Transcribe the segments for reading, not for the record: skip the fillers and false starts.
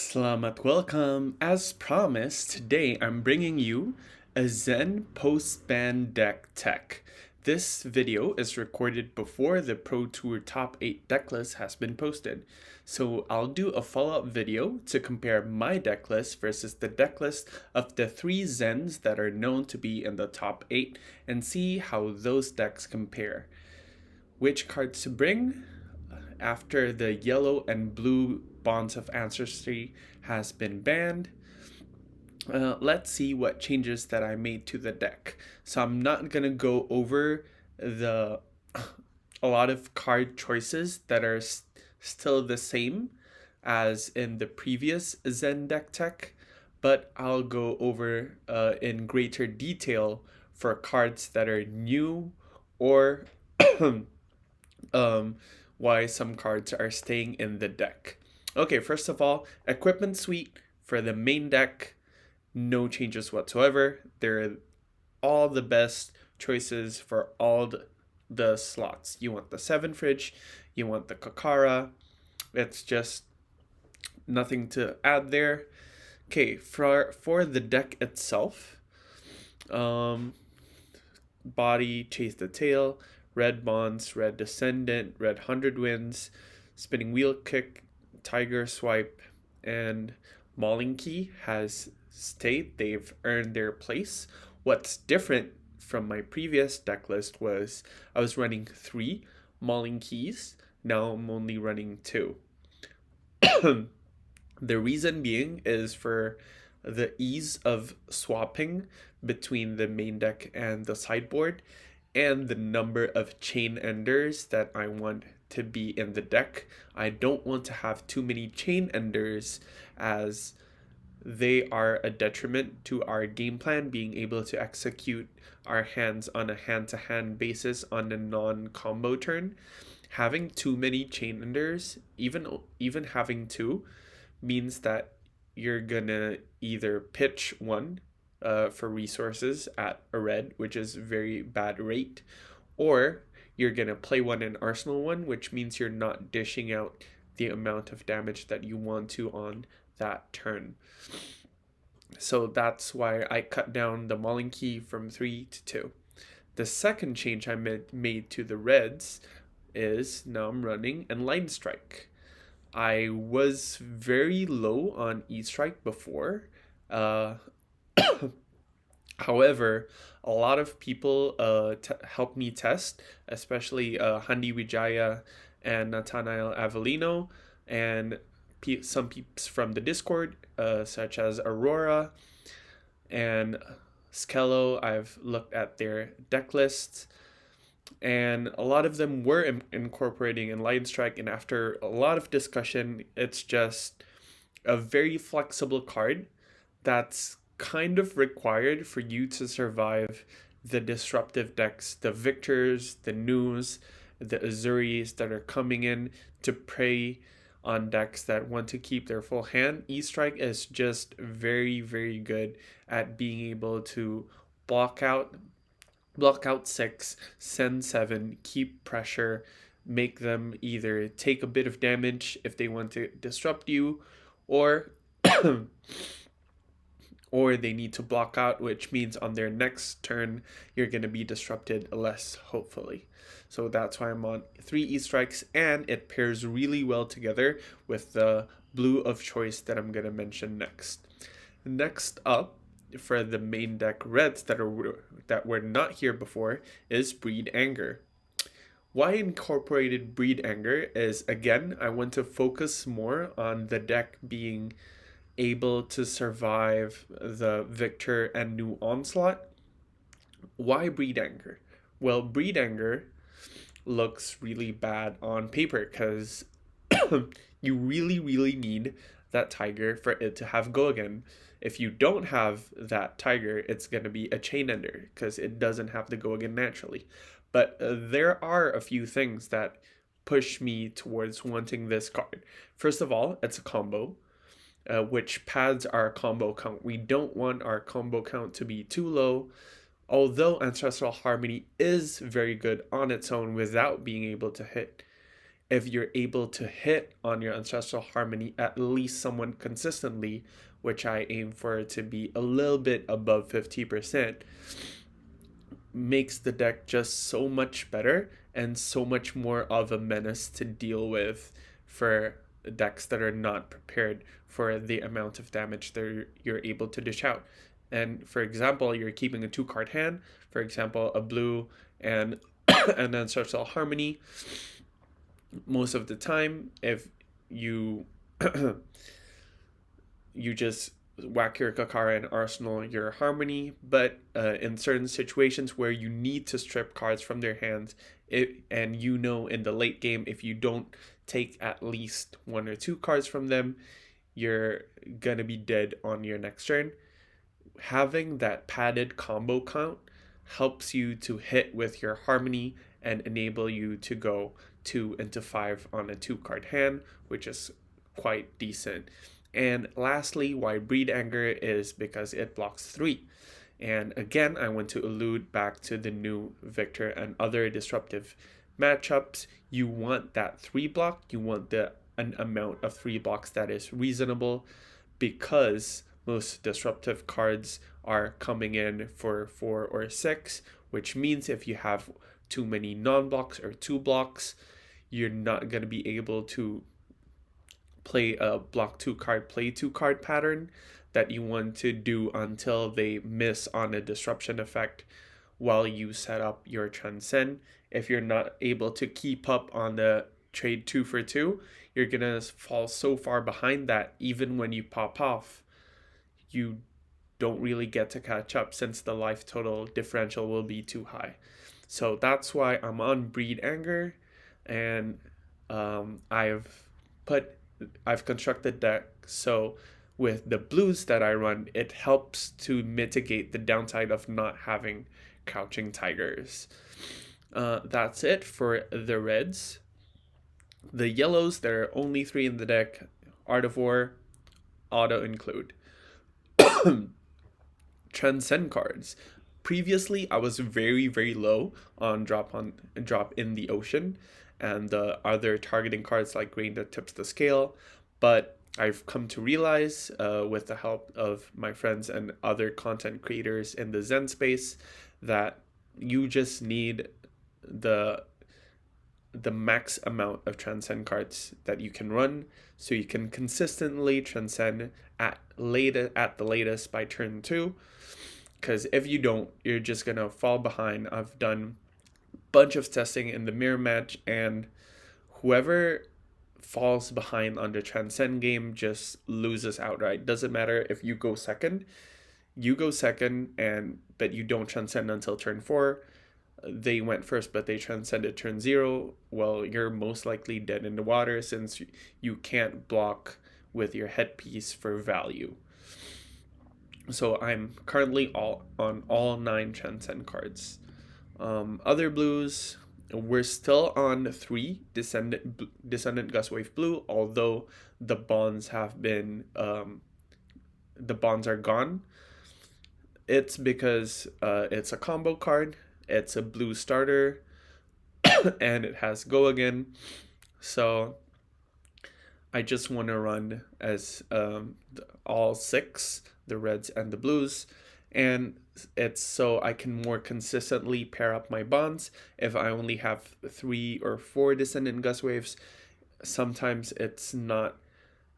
Selamat welcome. As promised, today I'm bringing you a Zen PostBan Decktech. This video is recorded before the Pro Tour Top 8 deck list has been posted. So I'll do a follow-up video to compare my deck list versus the deck list of the 3 Zens that are known to be in the top 8 and see how those decks compare. Which cards to bring? After the yellow and blue Bonds of Ancestry has been banned, let's see what changes that I made to the deck. So I'm not gonna go over a lot of card choices that are still the same as in the previous Zen Decktech, but I'll go over in greater detail for cards that are new or why some cards are staying in the deck. Okay, first of all, equipment suite for the main deck, no changes whatsoever. They're all the best choices for all the slots. You want the 7 fridge, you want the Kakara. It's just nothing to add there. Okay, for the deck itself, body, chase the tail, red bonds, red descendant, red 100 winds, spinning wheel kick, tiger swipe, and mauling key has stayed. They've earned their place. What's different from my previous deck list was I was running 3 mauling keys. Now I'm only running 2. The reason being is for the ease of swapping between the main deck and the sideboard, and the number of chain enders that I want to be in the deck. I don't want to have too many chain enders as they are a detriment to our game plan, being able to execute our hands on a hand-to-hand basis on a non-combo turn. Having too many chain enders, even having 2, means that you're gonna either pitch 1 for resources at a red, which is very bad rate, or you're gonna play 1 in Arsenal 1, which means you're not dishing out the amount of damage that you want to on that turn. So that's why I cut down the mauling key from 3 to 2. The second change I made to the reds is now I'm running Enlightened Strike. I was very low on E-Strike before. However, a lot of people helped me test, especially Handi Wijaya and Nathanael Avellino, and some peeps from the Discord, such as Aurora and Skello. I've looked at their deck lists, and a lot of them were incorporating Enlightened Strike, and after a lot of discussion, it's just a very flexible card that's kind of required for you to survive the disruptive decks, the Victors, the Nus, the Azuris that are coming in to prey on decks that want to keep their full hand. E-Strike is just very, very good at being able to block out 6, send 7, keep pressure, make them either take a bit of damage if they want to disrupt you, or or they need to block out, which means on their next turn, you're going to be disrupted less, hopefully. So that's why I'm on 3 E-Strikes, and it pairs really well together with the blue of choice that I'm going to mention next. Next up, for the main deck reds that were not here before, is Breed Anger. Why I incorporated Breed Anger is, again, I want to focus more on the deck being able to survive the Victor and new Onslaught. Why Breed Anger? Well, Breed Anger looks really bad on paper because you really, really need that tiger for it to have go again. If you don't have that tiger, it's going to be a chain ender because it doesn't have the go again naturally. But there are a few things that push me towards wanting this card. First of all, it's a combo, which pads our combo count. We don't want our combo count to be too low, although Ancestral Harmony is very good on its own without being able to hit if you're able to hit on your Ancestral Harmony at least somewhat consistently, which I aim for to be a little bit above 50%, makes the deck just so much better and so much more of a menace to deal with for decks that are not prepared for the amount of damage that you're able to dish out. And for example, you're keeping a 2-card hand, for example, a blue and an Ancestral Harmony. Most of the time, if you you just whack your Kakara and arsenal your Harmony, but in certain situations where you need to strip cards from their hands, and in the late game, if you don't take at least 1 or 2 cards from them, you're gonna be dead on your next turn. Having that padded combo count helps you to hit with your Harmony and enable you to go 2 into 5 on a 2-card hand, which is quite decent. And lastly, why Breed Anger is because it blocks 3. And again, I want to allude back to the new Victor and other disruptive matchups. You want that 3 block, you want an amount of 3 blocks that is reasonable, because most disruptive cards are coming in for 4 or 6, which means if you have too many non-blocks or 2 blocks, you're not going to be able to play a block 2 card, play 2 card pattern that you want to do until they miss on a disruption effect while you set up your Transcend. If you're not able to keep up on the trade 2 for 2, you're going to fall so far behind that even when you pop off, you don't really get to catch up since the life total differential will be too high. So that's why I'm on Breed Anger, and I've constructed deck so with the blues that I run, it helps to mitigate the downside of not having Crouching Tigers. That's it for the reds. The yellows, there are only 3 in the deck. Art of War, auto include. Transcend cards. Previously, I was very, very low on drop in the ocean and the other targeting cards like Grain that tips the scale, but I've come to realize with the help of my friends and other content creators in the Zen space that you just need the max amount of Transcend cards that you can run, so you can consistently Transcend at the latest by turn 2. Because if you don't, you're just gonna fall behind. I've done a bunch of testing in the mirror match, and whoever falls behind on the Transcend game just loses outright. Doesn't matter if you go second, but you don't Transcend until turn 4. They went first, but they transcended turn 0. Well, you're most likely dead in the water since you can't block with your headpiece for value. So I'm currently on all 9 Transcend cards. Other blues, we're still on 3 Descendant Gustwave Blue, although the bonds have been the bonds are gone. It's because it's a combo card. It's a blue starter, and it has Go Again. So I just want to run as all 6, the reds and the blues, and it's so I can more consistently pair up my bonds. If I only have 3 or 4 Descendant Gustwaves, sometimes it's not,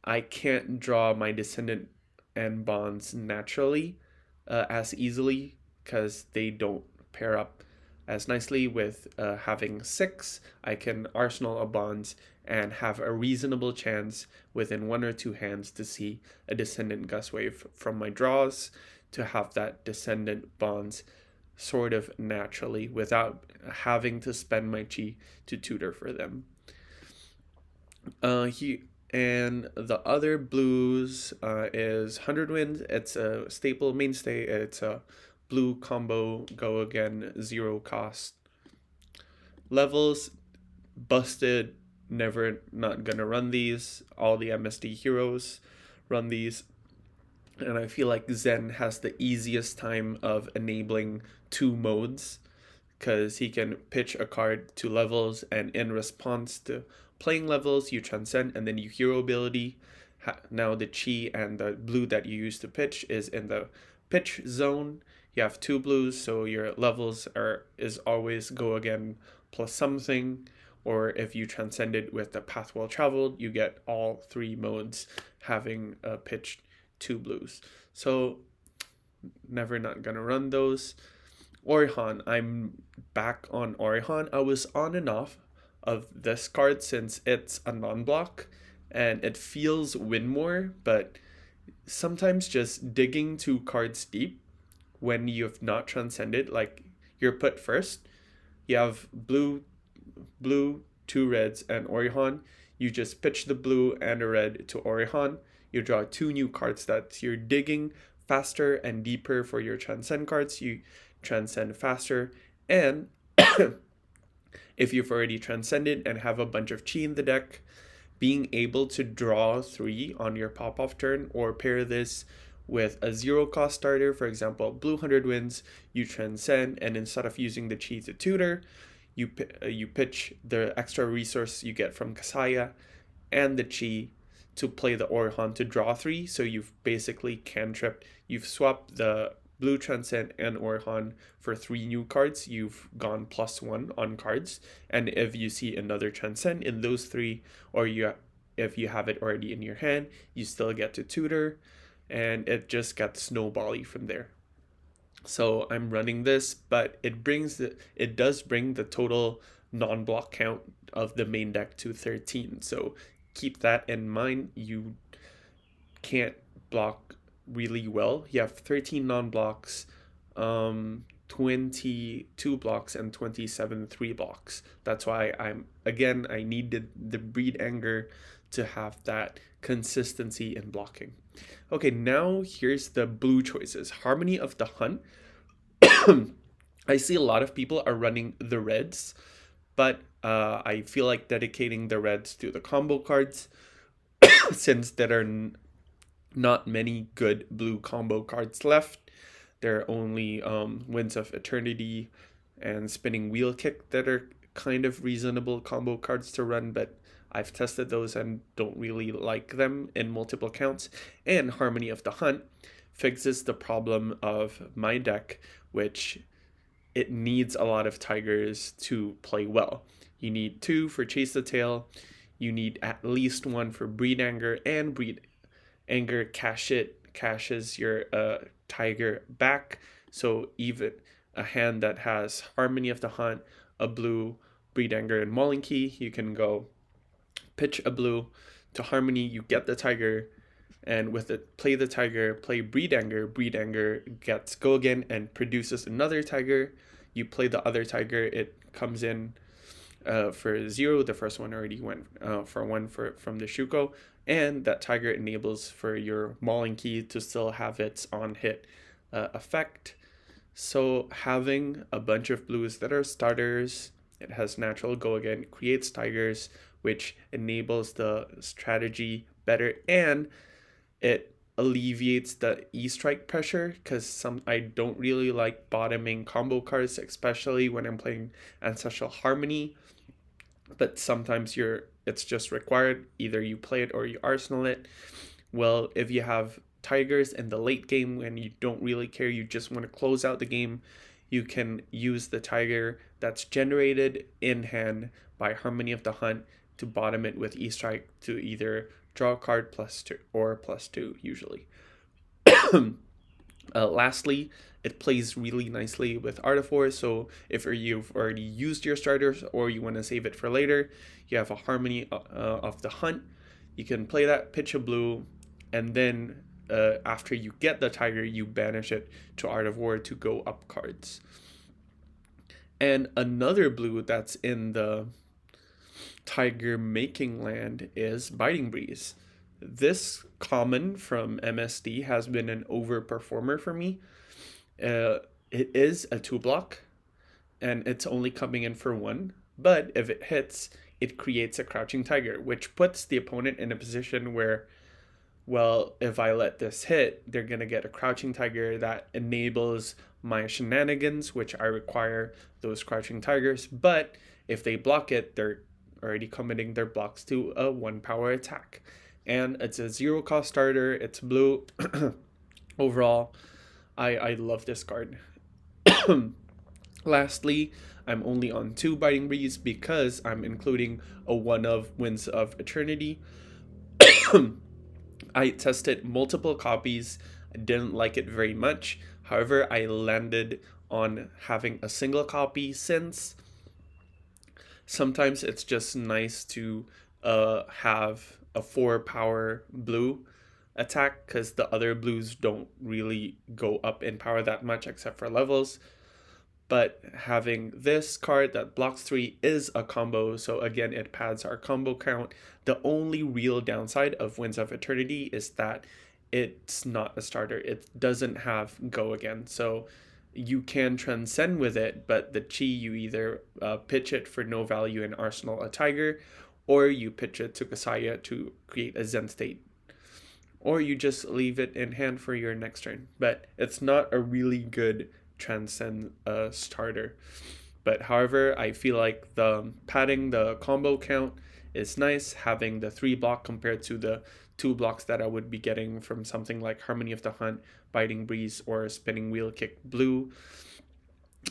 I can't draw my Descendant and bonds naturally as easily because they don't pair up as nicely. With having 6, I can arsenal a bonds and have a reasonable chance within 1 or 2 hands to see a Descendant Gustwave from my draws, to have that Descendant bonds sort of naturally without having to spend my chi to tutor for them. And the other blues is 100 Wind. It's a staple mainstay. It's a blue combo, Go Again, 0 cost. Levels, busted, not gonna run these. All the MSD heroes run these. And I feel like Zen has the easiest time of enabling 2 modes, because he can pitch a card to levels, and in response to playing levels, you transcend, and then you hero ability. Now the chi and the blue that you use to pitch is in the pitch zone. You have 2 blues, so your levels is always go again plus something. Or if you transcend it with the path well traveled, you get all 3 modes having a pitch 2 blues. So never not gonna run those. Orihan, I'm back on Orihan. I was on and off of this card since it's a non-block and it feels win more, but sometimes just digging 2 cards deep when you have not transcended, like you're put first, you have blue, 2 reds, and Orihan. You just pitch the blue and a red to Orihan. You draw 2 new cards that you're digging faster and deeper for your transcend cards. You transcend faster, and if you've already transcended and have a bunch of chi in the deck, being able to draw 3 on your pop-off turn or pair this with a 0 cost starter, for example, blue 100 wins, you transcend, and instead of using the chi to tutor, you pitch the extra resource you get from Kasaya and the chi to play the Orihan to draw 3. So you've basically cantripped, you've swapped the blue transcend and Orihan for 3 new cards. You've gone +1 on cards, and if you see another transcend in those 3, or if you have it already in your hand, you still get to tutor, and it just gets snowbally from there. So I'm running this, but it does bring the total non-block count of the main deck to 13. So keep that in mind. You can't block really well. You have 13 non-blocks, 22 blocks, and 27 3 blocks. That's why I needed the Breed Anger to have that consistency in blocking. Okay, now here's the blue choices. Harmony of the Hunt. I see a lot of people are running the reds, but I feel like dedicating the reds to the combo cards since there are not many good blue combo cards left. There are only Winds of Eternity and Spinning Wheel Kick that are kind of reasonable combo cards to run, but I've tested those and don't really like them in multiple counts. And Harmony of the Hunt fixes the problem of my deck, which it needs a lot of tigers to play well. You need 2 for Chase the Tail, you need at least 1 for Breed Anger, and Breed Anger cashes your tiger back. So even a hand that has Harmony of the Hunt, a blue, Breed Anger, and Mauling Key, you can go pitch a blue to Harmony, you get the tiger, and with it, play the tiger, play Breed Anger. Breed Anger gets go again and produces another tiger. You play the other tiger, it comes in for 0. The first one already went for 1 from the Shuko, and that tiger enables for your Mauling Key to still have its on hit effect. So having a bunch of blues that are starters, it has natural go again, creates tigers, which enables the strategy better, and it alleviates the E-Strike pressure, because I don't really like bottoming combo cards, especially when I'm playing Ancestral Harmony, but sometimes it's just required, either you play it or you arsenal it. Well, if you have tigers in the late game when you don't really care, you just want to close out the game, you can use the tiger that's generated in hand by Harmony of the Hunt to bottom it with E-Strike to either draw a card +2 or +2 usually. Lastly, it plays really nicely with Art of War, so if you've already used your starters or you want to save it for later, you have a Harmony of the Hunt. You can play that, pitch a blue, and then after you get the tiger, you banish it to Art of War to go up cards. And another blue that's in the tiger making land is Biting Breeze. This common from MSD has been an overperformer for me. It is a 2-block, and it's only coming in for 1, but if it hits, it creates a Crouching Tiger, which puts the opponent in a position where, well, if I let this hit, they're going to get a Crouching Tiger that enables my shenanigans, which I require those Crouching Tigers, but if they block it, they're already committing their blocks to a 1 power attack. And it's a 0 cost starter, it's blue. Overall, I love this card. Lastly, I'm only on 2 Biting Breeze because I'm including a 1 of Winds of Eternity. I tested multiple copies, I didn't like it very much. However, I landed on having a single copy since sometimes it's just nice to have a 4 power blue attack because the other blues don't really go up in power that much except for levels. But having this card that blocks 3 is a combo, so again, it pads our combo count. The only real downside of Winds of Eternity is that it's not a starter. It doesn't have go again, so you can transcend with it, but the chi, you either pitch it for no value in Arsenal a Tiger, or you pitch it to Kasaya to create a Zen state, or you just leave it in hand for your next turn. But it's not a really good transcend starter. But however, I feel like the padding the combo count is nice, having the 3 block compared to the 2 blocks that I would be getting from something like Harmony of the Hunt, Biting Breeze, or Spinning Wheel Kick Blue.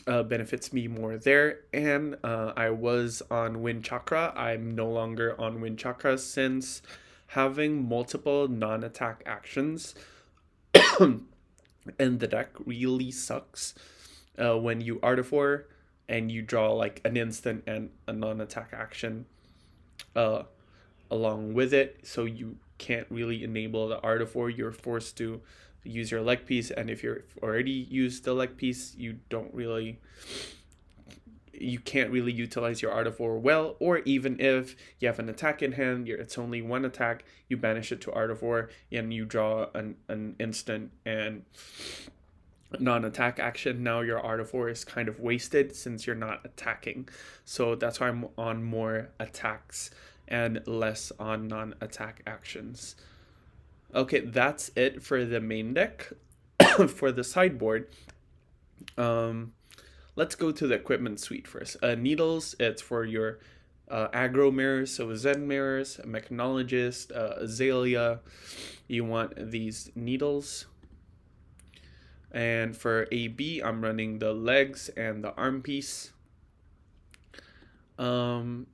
Benefits me more there. And I was on Wind Chakra. I'm no longer on Wind Chakra since having multiple non-attack actions in the deck really sucks when you Artifor and you draw like an instant and a non-attack action along with it, so you can't really enable the Artifor. You're forced to use your leg piece, and if you're already used the leg piece, you can't really utilize your Artifor well. Or even if you have an attack in hand, it's only 1 attack, you banish it to Artifor and you draw an instant and non-attack action. Now your Artifor is kind of wasted since you're not attacking. So that's why I'm on more attacks and less on non-attack actions. Okay, that's it for the main deck. For the sideboard, let's go to the equipment suite first. Needles, it's for your aggro mirrors, so Zen mirrors, Mechanologist, Azalea. You want these needles. And for AB, I'm running the legs and the arm piece. And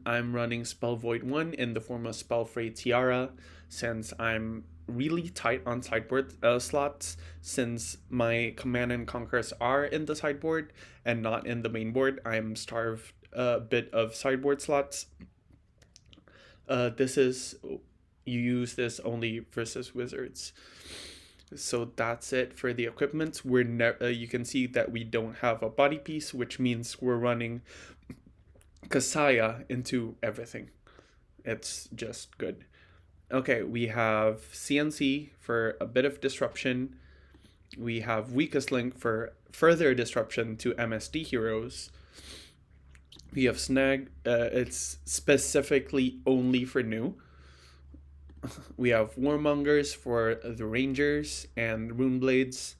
I'm running Spell Void 1 in the form of Spellfray Tiara, since I'm really tight on sideboard slots, since my Command and Conquers are in the sideboard and not in the main board. I'm starved a bit of sideboard slots. You use this only versus wizards. So that's it for the equipment. You can see that we don't have a body piece, which means we're running Kasaya into everything. It's just good. Okay, we have CNC for a bit of disruption. We have Weakest Link for further disruption to MSD heroes. We have Snag, it's specifically only for new. We have Warmongers for the Rangers and Runeblades.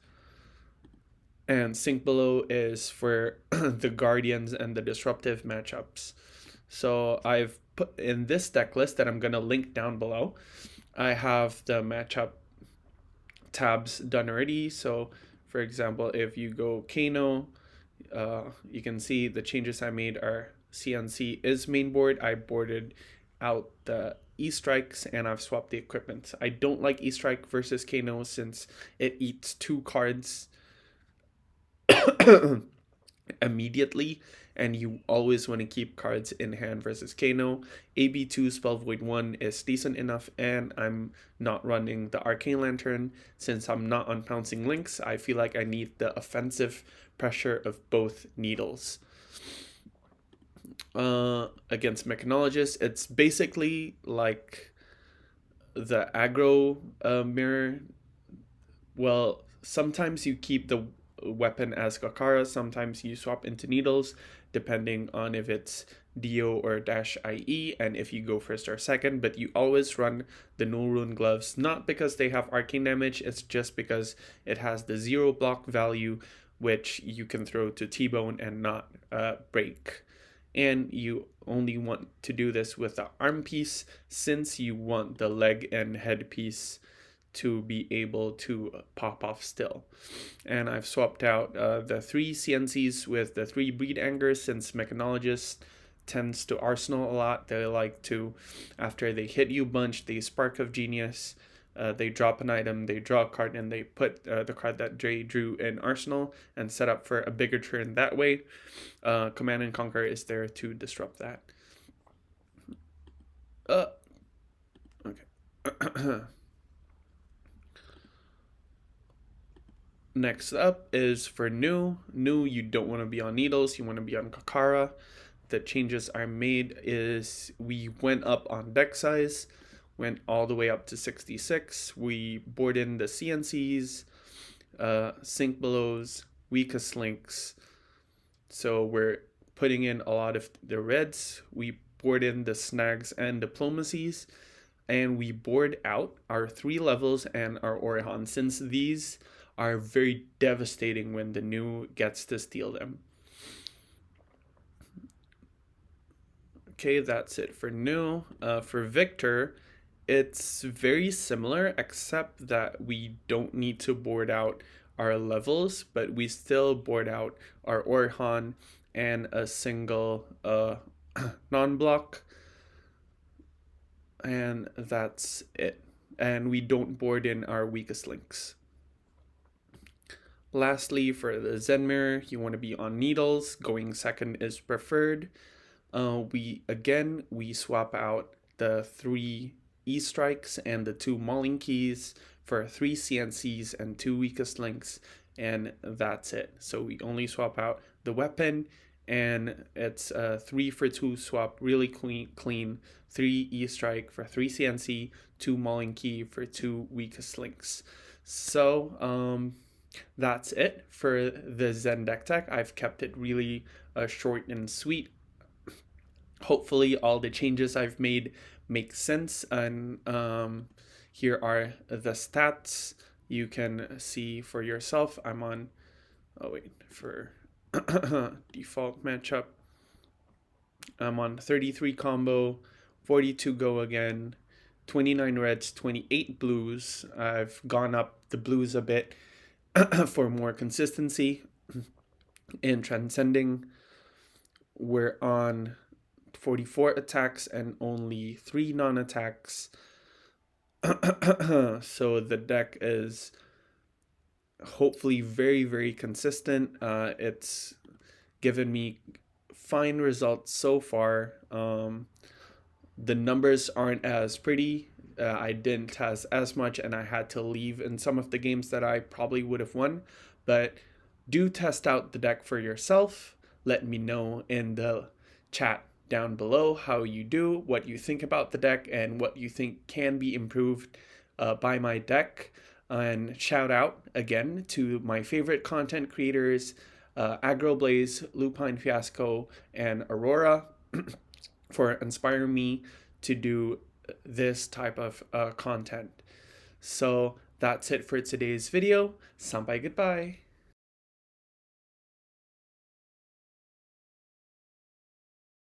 And Sink Below is for the Guardians and the disruptive matchups. So I've put in this deck list that I'm going to link down below, I have the matchup tabs done already. So for example, if you go Kano, you can see the changes I made are CNC is main board. I boarded out the E-Strikes and I've swapped the equipment. I don't like E-Strike versus Kano since it eats 2 cards immediately, and you always want to keep cards in hand versus Kano. AB2 Spell Void 1 is decent enough, and I'm not running the Arcane Lantern since I'm not on Pouncing Links. I feel like I need the offensive pressure of both needles. Against Mechanologist, it's basically like the aggro mirror. Well, sometimes you keep the weapon as Gakara, sometimes you swap into needles, depending on if it's Dio or Dash IE, and if you go first or second, but you always run the No Rune Gloves, not because they have arcane damage, it's just because it has the 0 block value, which you can throw to T-Bone and not break. and you only want to do this with the arm piece since you want the leg and head piece to be able to pop off still. And I've swapped out the 3 CNCs with the 3 breed angers since Mechanologist tends to arsenal a lot. They like to, after they hit you a bunch, they spark of genius, they drop an item, they draw a card, and they put the card that Jay drew in arsenal and set up for a bigger turn that way. Command and Conquer is there to disrupt that. Okay. Next up is for new. New, you don't want to be on needles, you want to be on Kakara. The changes I made is we went up on deck size, went all the way up to 66. We board in the CNCs, sink belows, weakest links. So we're putting in a lot of the reds. We board in the snags and diplomacies, and we board out our 3 levels and our Orihan, since these are very devastating when the new gets to steal them. Okay, that's it for new. For Victor, it's very similar, except that we don't need to board out our levels, but we still board out our Orihan and a single non-block, and that's it. And we don't board in our weakest links. Lastly, for the Zen Mirror, you want to be on needles. Going second is preferred. We swap out the 3 E-strikes and the 2 mauling keys for 3 CNCs and 2 weakest links, and that's it. So we only swap out the weapon, and it's a 3 for 2 swap, really clean. 3 E-strike for 3 CNC, 2 mauling key for 2 weakest links. So that's it for the Zen Decktech. I've kept it really short and sweet. Hopefully all the changes I've made make sense, and here are the stats you can see for yourself. I'm on, for default matchup, I'm on 33 combo, 42 go again, 29 reds, 28 blues. I've gone up the blues a bit for more consistency. In Transcending, we're on 44 attacks and only 3 non-attacks. So the deck is hopefully very, very consistent. It's given me fine results so far. The numbers aren't as pretty. I didn't test as much, and I had to leave in some of the games that I probably would have won. But do test out the deck for yourself. Let me know in the chat down below how you do, what you think about the deck, and what you think can be improved by my deck. And shout out again to my favorite content creators, Agroblaze, Lupine Fiasco, and Aurora for inspiring me to do this type of content. So that's it for today's video. Sampai goodbye.